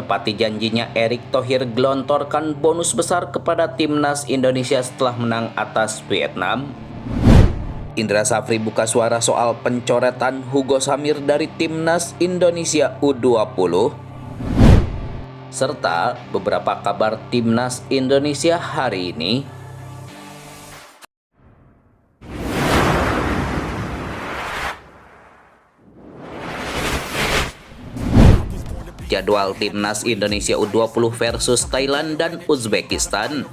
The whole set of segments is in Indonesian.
Menepati janjinya, Erick Thohir gelontorkan bonus besar kepada timnas Indonesia setelah menang atas Vietnam. Indra Safri buka suara soal pencoretan Hugo Samir dari timnas Indonesia U20. Serta beberapa kabar timnas Indonesia hari ini. Jadwal timnas Indonesia U20 versus Thailand dan Uzbekistan.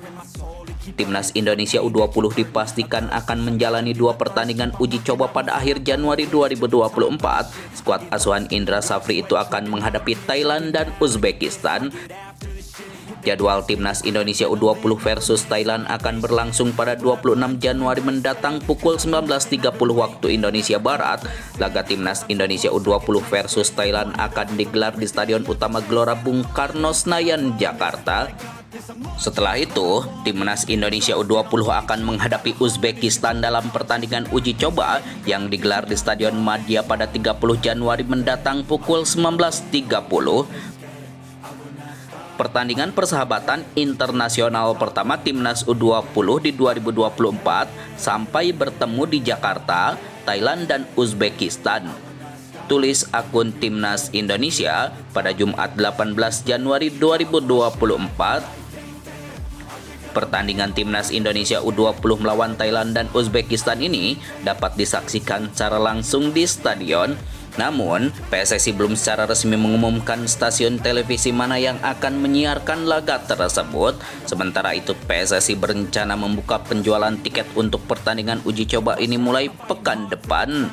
Timnas Indonesia U20 dipastikan akan menjalani 2 pertandingan uji coba pada akhir Januari 2024. Skuad asuhan Indra Safri itu akan menghadapi Thailand dan Uzbekistan. Jadwal timnas Indonesia U20 versus Thailand akan berlangsung pada 26 Januari mendatang pukul 19.30 waktu Indonesia Barat. Laga timnas Indonesia U20 versus Thailand akan digelar di Stadion Utama Gelora Bung Karno Senayan, Jakarta. Setelah itu, timnas Indonesia U20 akan menghadapi Uzbekistan dalam pertandingan uji coba yang digelar di Stadion Madia pada 30 Januari mendatang pukul 19.30. Pertandingan persahabatan internasional pertama timnas U20 di 2024 sampai bertemu di Jakarta, Thailand dan Uzbekistan. Tulis akun Timnas Indonesia pada Jumat 18 Januari 2024. Pertandingan timnas Indonesia U20 melawan Thailand dan Uzbekistan ini dapat disaksikan secara langsung di stadion. Namun, PSSI belum secara resmi mengumumkan stasiun televisi mana yang akan menyiarkan laga tersebut. Sementara itu, PSSI berencana membuka penjualan tiket untuk pertandingan uji coba ini mulai pekan depan.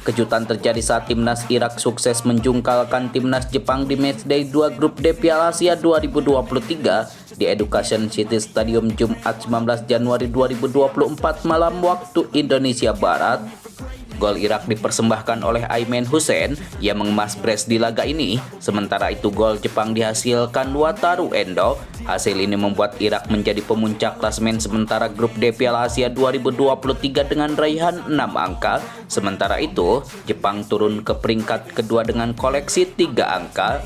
Kejutan terjadi saat timnas Irak sukses menjungkalkan timnas Jepang di matchday 2 grup D Piala Asia 2023 di Education City Stadium Jumat 19 Januari 2024 malam waktu Indonesia Barat. Gol Irak dipersembahkan oleh Aimen Hussein yang mengemas brace di laga ini. Sementara itu gol Jepang dihasilkan Wataru Endo. Hasil ini membuat Irak menjadi pemuncak klasemen sementara grup D Piala Asia 2023 dengan raihan 6 angka. Sementara itu, Jepang turun ke peringkat kedua dengan koleksi 3 angka.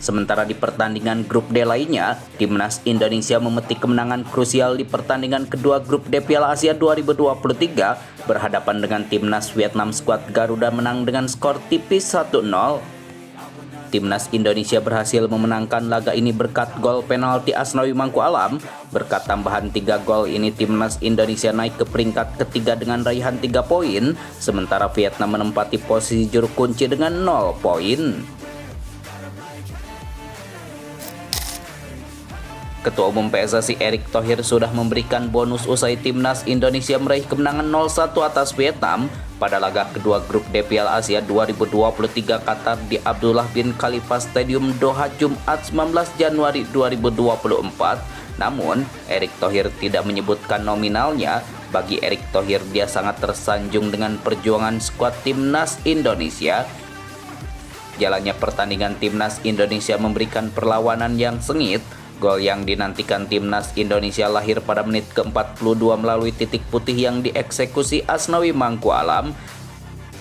Sementara di pertandingan grup D lainnya, timnas Indonesia memetik kemenangan krusial di pertandingan kedua grup D Piala Asia 2023 berhadapan dengan timnas Vietnam. Skuad Garuda menang dengan skor tipis 1-0. Timnas Indonesia berhasil memenangkan laga ini berkat gol penalti Asnawi Mangkualam. Berkat tambahan 3 gol ini, timnas Indonesia naik ke peringkat ketiga dengan raihan 3 poin, sementara Vietnam menempati posisi juru kunci dengan 0 poin. Ketua Umum PSSI Erick Thohir sudah memberikan bonus usai timnas Indonesia meraih kemenangan 0-1 atas Vietnam pada laga kedua grup D Piala Asia 2023 Qatar di Abdullah bin Khalifa Stadium Doha Jumat 19 Januari 2024. Namun, Erick Thohir tidak menyebutkan nominalnya. Bagi Erick Thohir, dia sangat tersanjung dengan perjuangan skuad timnas Indonesia. Jalannya pertandingan timnas Indonesia memberikan perlawanan yang sengit. Gol yang dinantikan timnas Indonesia lahir pada menit ke-42 melalui titik putih yang dieksekusi Asnawi Mangkualam.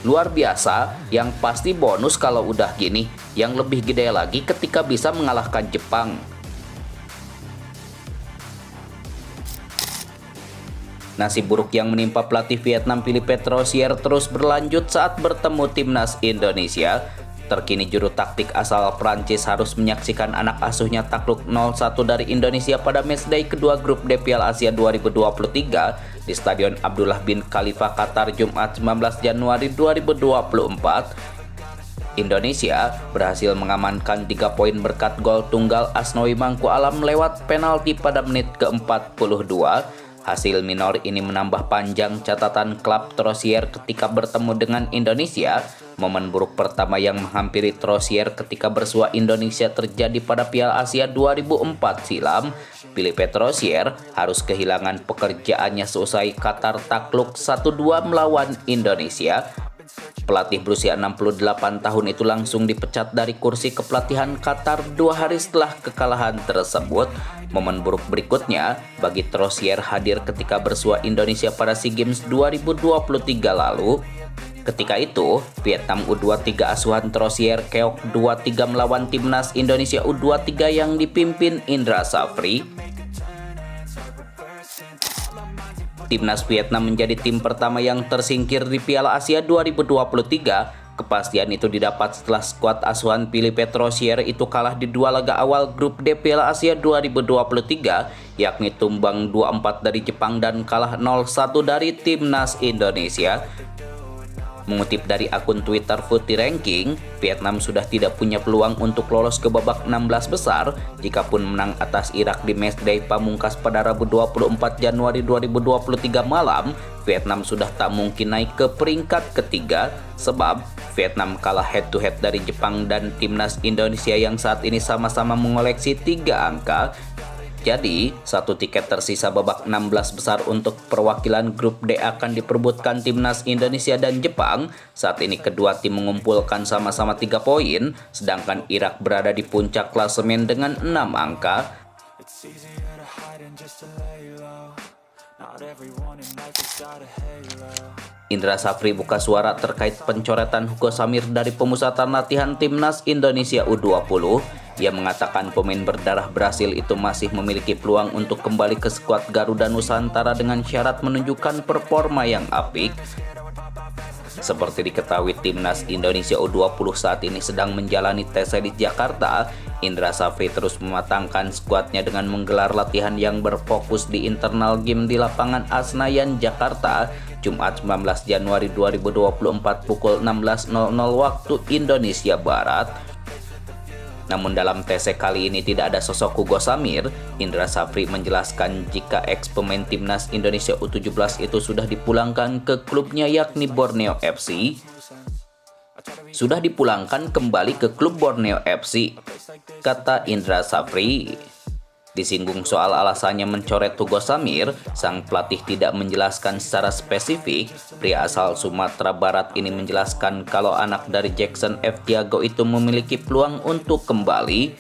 Luar biasa, yang pasti bonus kalau udah gini. Yang lebih gede lagi ketika bisa mengalahkan Jepang. Nasib buruk yang menimpa pelatih Vietnam Philippe Trosier terus berlanjut saat bertemu timnas Indonesia. Terkini juru taktik asal Prancis harus menyaksikan anak asuhnya takluk 0-1 dari Indonesia pada matchday kedua grup D Piala Asia 2023 di Stadion Abdullah bin Khalifa Qatar Jumat 19 Januari 2024. Indonesia berhasil mengamankan 3 poin berkat gol tunggal Asnawi Mangkualam lewat penalti pada menit ke-42. Hasil minor ini menambah panjang catatan klub Trosier ketika bertemu dengan Indonesia. Momen buruk pertama yang menghampiri Trosier ketika bersua Indonesia terjadi pada Piala Asia 2004 silam. Philippe Trosier harus kehilangan pekerjaannya seusai Qatar takluk 1-2 melawan Indonesia. Pelatih berusia 68 tahun itu langsung dipecat dari kursi kepelatihan Qatar 2 hari setelah kekalahan tersebut. Momen buruk berikutnya bagi Trosier hadir ketika bersua Indonesia pada SEA Games 2023 lalu. Ketika itu, Vietnam U23 asuhan Trosier Keok 23 melawan timnas Indonesia U23 yang dipimpin Indra Safri. Timnas Vietnam menjadi tim pertama yang tersingkir di Piala Asia 2023. Kepastian itu didapat setelah skuad asuhan Philippe Trosier itu kalah di dua laga awal grup D Piala Asia 2023, yakni tumbang 2-4 dari Jepang dan kalah 0-1 dari timnas Indonesia. Mengutip dari akun Twitter Footy Ranking, Vietnam sudah tidak punya peluang untuk lolos ke babak 16 besar jikapun menang atas Irak di matchday pamungkas pada Rabu 24 Januari 2023 malam. Vietnam sudah tak mungkin naik ke peringkat ketiga sebab Vietnam kalah head-to-head dari Jepang dan timnas Indonesia yang saat ini sama-sama mengoleksi 3 angka. Jadi, satu tiket tersisa babak 16 besar untuk perwakilan grup D akan diperebutkan timnas Indonesia dan Jepang. Saat ini kedua tim mengumpulkan sama-sama 3 poin, sedangkan Irak berada di puncak klasemen dengan 6 angka. Indra Safri buka suara terkait pencoretan Hugo Samir dari pemusatan latihan timnas Indonesia U20. Ia mengatakan pemain berdarah Brasil itu masih memiliki peluang untuk kembali ke skuad Garuda Nusantara dengan syarat menunjukkan performa yang apik. Seperti diketahui, timnas Indonesia U20 saat ini sedang menjalani tes di Jakarta. Indra Safri terus mematangkan skuadnya dengan menggelar latihan yang berfokus di internal game di lapangan Senayan Jakarta, Jumat 19 Januari 2024 pukul 16.00 waktu Indonesia Barat. Namun dalam TC kali ini tidak ada sosok Hugo Samir. Indra Safri menjelaskan jika ex-pemain timnas Indonesia U17 itu sudah dipulangkan ke klubnya yakni Borneo FC. Sudah dipulangkan kembali ke klub Borneo FC, kata Indra Safri. Disinggung soal alasannya mencoret Hugo Samir, sang pelatih tidak menjelaskan secara spesifik. Pria asal Sumatera Barat ini menjelaskan kalau anak dari Jackson F. Tiago itu memiliki peluang untuk kembali.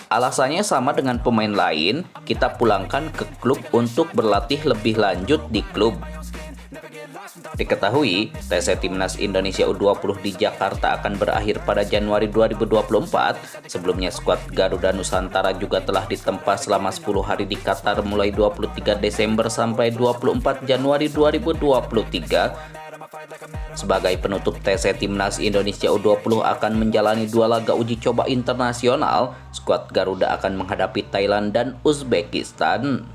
Alasannya sama dengan pemain lain, kita pulangkan ke klub untuk berlatih lebih lanjut di klub. Diketahui, TC Timnas Indonesia U20 di Jakarta akan berakhir pada Januari 2024. Sebelumnya skuad Garuda Nusantara juga telah ditempa selama 10 hari di Qatar mulai 23 Desember sampai 24 Januari 2023. Sebagai penutup TC Timnas Indonesia U20 akan menjalani 2 laga uji coba internasional. Skuad Garuda akan menghadapi Thailand dan Uzbekistan.